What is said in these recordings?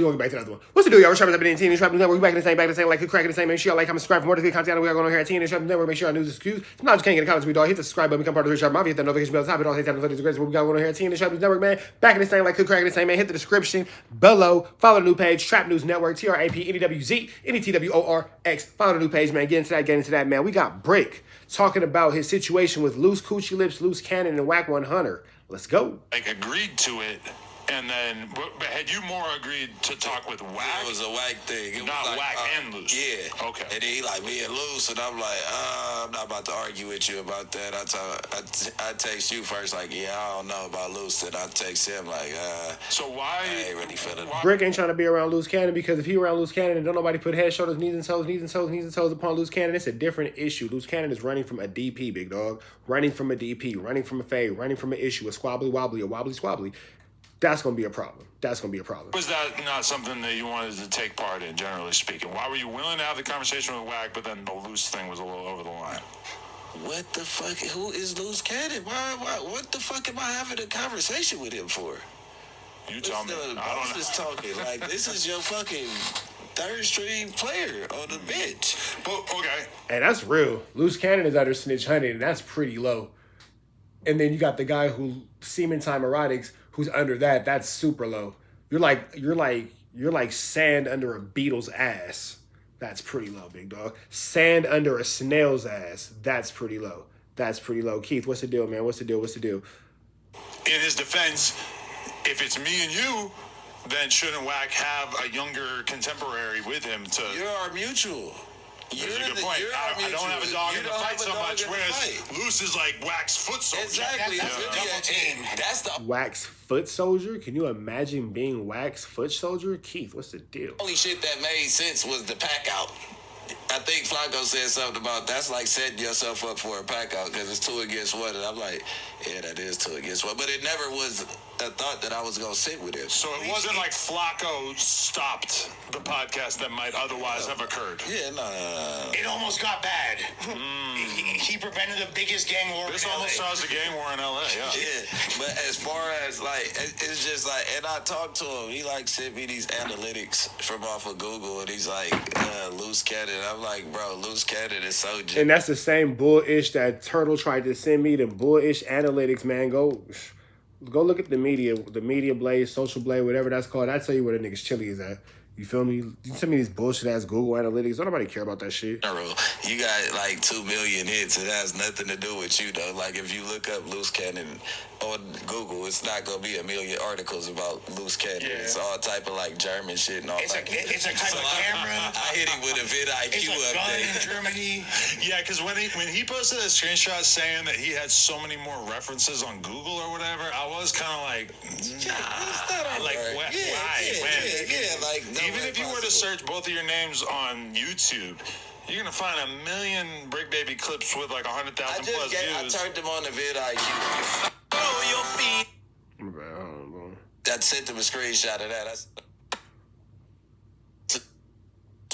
We gonna get back to the other one. What's the deal, y'all? We're shopping up at the TNA Shop News Network. We back in the same, like the crack in the same. Make sure y'all like, comment, subscribe for more good content. We got going on here at TNA Shop News Network. Make sure y'all news is excused. Sometimes you can't get the comments we do. Hit the subscribe button, become part of the Shop Mafia. Hit that notification bell. Top it all. Hit that notification. What we got going on here at TNA Shop News Network, man. Back in the same, like the crack in the same, man. Hit the description below. Follow the new page, Trap News Network. TRAPNEWZ NETWORX. Follow the new page, man. Get into that, man. We got BRICC talking about his situation with Loose Coochie Lips, Loose Cannon, and Whack 100. Let's go. Like agreed to it. And then, but had you more agreed to talk with Whack? It was a Whack thing. It not was like, Whack and Loose. Yeah. Okay. And then he like me and Loose, and I'm like, I'm not about to argue with you about that. I text you first, like, yeah, I don't know about Loose. And I text him like, so why? I ain't really feeling it. BRICC ain't trying to be around Loose Cannon because if he around Loose Cannon and don't nobody put head, shoulders, knees and toes upon Loose Cannon, it's a different issue. Loose Cannon is running from a DP, big dog. Running from a DP, running from a fade, running from an issue, a squabbly wobbly, a wobbly squabbly. That's going to be a problem. Was that not something that you wanted to take part in, generally speaking? Why were you willing to have the conversation with Whack, but then the Loose thing was a little over the line? What the fuck? Who is Loose Cannon? Why? What the fuck am I having a conversation with him for? You tell me. I don't know. Just talking. Like, this is your fucking third string player on the bench. But, okay. And that's real. Loose Cannon is under Snitch Honey, and that's pretty low. And then you got the guy who Semen Time Erotics, who's under that. That's super low. You're like sand under a beetle's ass. That's pretty low, big dog. Sand under a snail's ass. That's pretty low. Keith, what's the deal, man? What's the deal? In his defense, if it's me and you, then shouldn't Whack have a younger contemporary with him to? You're our mutual. That's a good point. I don't have a dog in the fight so much, whereas Loose is like Whack's foot soldier. Exactly. That's the Whack's foot soldier? Can you imagine being Whack's foot soldier? Keith, what's the deal? only shit that made sense was the pack out. I think Flacco said something about that's like setting yourself up for a pack out because it's 2 against 1, and I'm like, yeah, that is 2 against 1. But it never was a thought that I was gonna sit with him. So it wasn't like Flacco stopped the podcast that might otherwise have occurred. Yeah, no. It almost got bad. He prevented the biggest gang war This in almost LA. sounds a gang war in LA, yeah. Yeah, but as far as like, it's just like, and I talked to him. He like sent me these analytics from off of Google, and he's like, Loose Cannon. I'm like, bro, Loose Cannon is so. And that's the same bullish that Turtle tried to send me. The bullish analytics, man. Go look at the media blade, social blade, whatever that's called. I tell you where the niggas chili is at. You feel me? You send me these bullshit ass Google analytics. Don't nobody care about that shit. You got like 2 million hits. It has nothing to do with you though. Like if you look up Loose Cannon on Google, it's not gonna be a million articles about Loose Cannon. Yeah. It's all type of like German shit and all It's like it's a type of camera. I hit him with a vidIQ It's a gun update. in Germany. Yeah, because when he posted a screenshot saying that he had so many more references on Google or whatever, I was kind of like, like why? Like no Even way if you were to possible. search both of your names on YouTube, you're gonna find a million BRICC Baby clips with like 100,000 plus I views. turned him on the vidIQ. Follow your feed. I sent him a screenshot of that. That's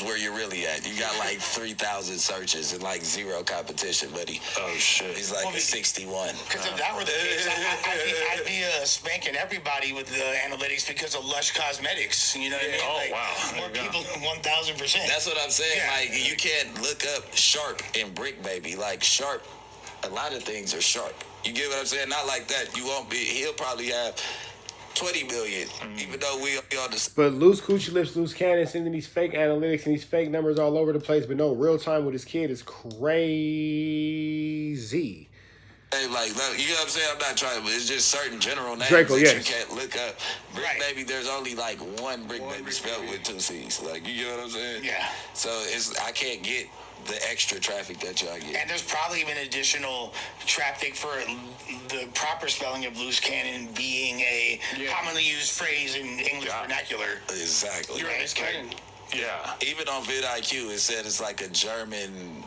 where you're really at. You got like 3,000 searches and like 0 competition, buddy. Oh shit! He's like a 61. Because if that were the case, I'd be spanking everybody with the analytics because of Lush Cosmetics. You know what I mean? Oh, like, wow. More people than 1,000%. That's what I'm saying. Yeah. Like, you can't look up Sharp and BRICC Baby. Like, Sharp, a lot of things are Sharp. You get what I'm saying? Not like that. You won't be, he'll probably have 20 million, even though we on the... But Loose Coochie Lips, Loose Cannon sending these fake analytics and these fake numbers all over the place, but no real time with his kid is crazy. Hey, like, you know what I'm saying? I'm not trying, but it's just certain general names Draco, that yes. you can't look up. BRICC Baby, there's only like one BRICC Baby spelled with 2 C's. Like, you get what I'm saying? Yeah. So I can't get the extra traffic that y'all get. And there's probably even additional traffic for the proper spelling of Loose Cannon being a commonly used phrase in English vernacular. Exactly. You're right, it's Cannon. Yeah. Even on vidIQ, it said it's like a German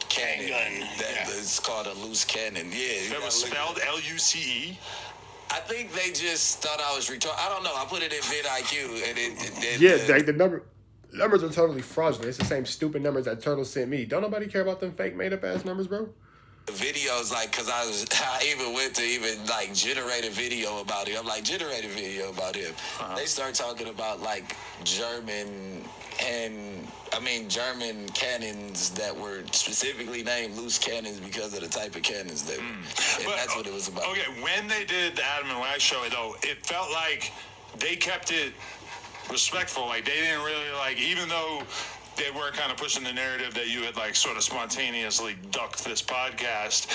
cannon. Gun. It's called a loose cannon. Yeah. That was spelled LUCE. I think they just thought I was retarded. I don't know. I put it in vidIQ and it Like the numbers are totally fraudulent. It's the same stupid numbers that Turtle sent me. Don't nobody care about them fake made up ass numbers, bro? videos, like, because I even went to even, like, generate a video about him. I'm like, generate a video about him. They start talking about, like, German cannons that were specifically named loose cannons because of the type of cannons they were. And that's what it was about. Okay, when they did the Adam and Wax show, though, it felt like they kept it respectful. Like, they didn't really, like, even though they were kind of pushing the narrative that you had, like, sort of spontaneously ducked this podcast.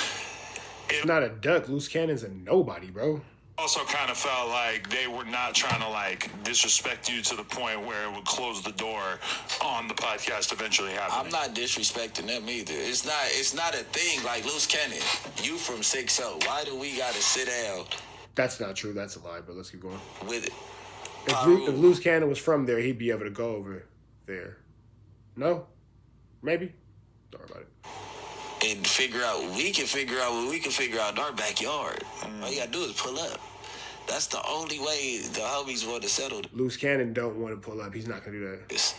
It's not a duck. Loose cannons and nobody, bro. Also kind of felt like they were not trying to, like, disrespect you to the point where it would close the door on the podcast eventually happening. I'm not disrespecting them either. It's not a thing like loose cannon. You from 6-0. Why do we gotta sit down? That's not true. That's a lie, but let's keep going. With it. If Loose Cannon was from there, he'd be able to go over there. No? Maybe? Don't worry about it. And we can figure out what we can figure out in our backyard. All you gotta do is pull up. That's the only way the homies want to settle Loose Cannon don't want to pull up. He's not going to do that. this.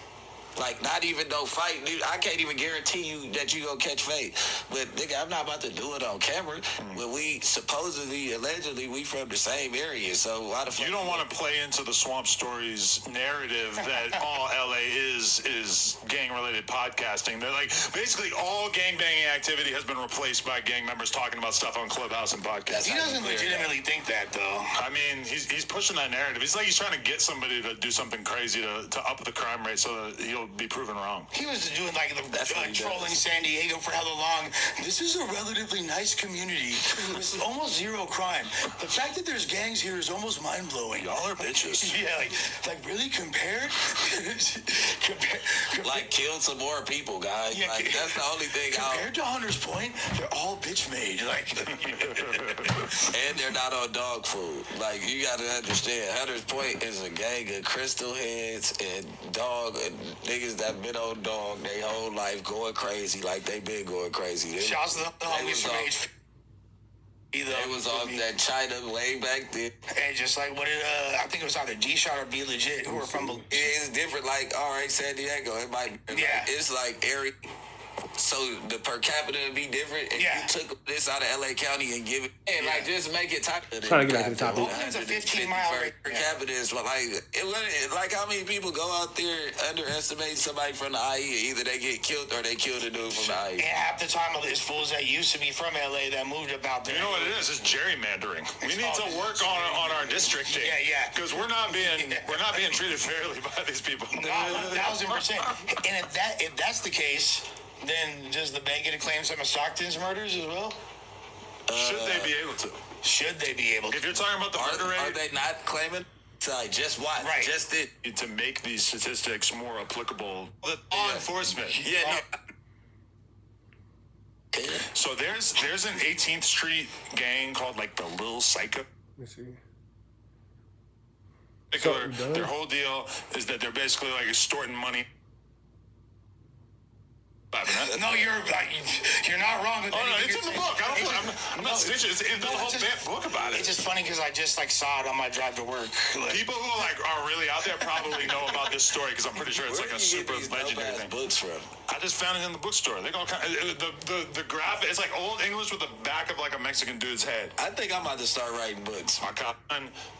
Like, not even no fight, dude. I can't even guarantee you that you gonna catch fate. But, nigga, I'm not about to do it on camera. When we supposedly, allegedly, we from the same area. So why the fuck? You don't want to play into the Swamp Stories narrative that all LA is gang-related podcasting. They're like, basically all gangbanging activity has been replaced by gang members talking about stuff on Clubhouse and podcasts. He doesn't legitimately think that, though. I mean, he's pushing that narrative. It's like he's trying to get somebody to do something crazy to up the crime rate so that he'll be proven wrong. He was doing like the trolling does. San Diego for hella long. This is a relatively nice community with almost zero crime. The fact that there's gangs here is almost mind blowing. Y'all are bitches. Yeah, like really compared. Like, killed some more people, guys. Yeah, Like, that's the only thing compared to Hunter's Point, they're all bitch made. Like, and they're not on dog food. Like, you gotta understand, Hunter's Point is a gang of crystal heads and niggas that been on dog their whole life going crazy like they been going crazy. shouts to the homies from HP. They was off that China way back then. And just like what I think it was either G-Shot or Be Legit who were from. It's different, like, all right, San Diego, it might be. Yeah. It's like area. So the per capita would be different. If Yeah. you took this out of LA County and give it, and like just make it top. Trying to get back to the topic. Oakland's a 15-mile radius. per capita is like how many people go out there underestimate somebody from the IE? Either they get killed or they kill the dude from the IE. And half the time of these fools that used to be from LA that moved up out there. You know what it is? It's gerrymandering. We need to work on our districting. Yeah. Because we're not being treated fairly by these people. 1,000%. And if that's the case, then does the bank get to claim some of Stockton's murders as well? Should they be able to? Should they be able to? If you're talking about the murder Are rate, they not claiming? Sorry, just what? Right. Just it. to make these statistics more applicable, the law enforcement. Yeah. So there's an 18th Street gang called like the Lil Psycho. Let me see. Their whole deal is that they're basically like extorting money. No, you're not wrong. Oh no, it's in the book. I'm not snitching. It's in the whole damn book about it. It's just funny because I just saw it on my drive to work. People who are really out there probably know about this story because I'm pretty sure it's Where like a do you get super these legendary dope-ass thing. books from? I just found it in the bookstore. They all kind of, the graphic. It's like old English with the back of like a Mexican dude's head. I think I'm about to start writing books. My God,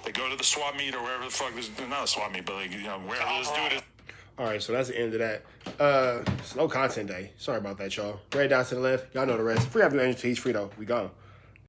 they go to the swap meet or wherever the fuck this, not a swap meet, but like wherever this dude is. All right, so that's the end of that. Slow content day. Sorry about that, y'all. Right down to the left. Y'all know the rest. Free have your angel teach. Free though. We gone.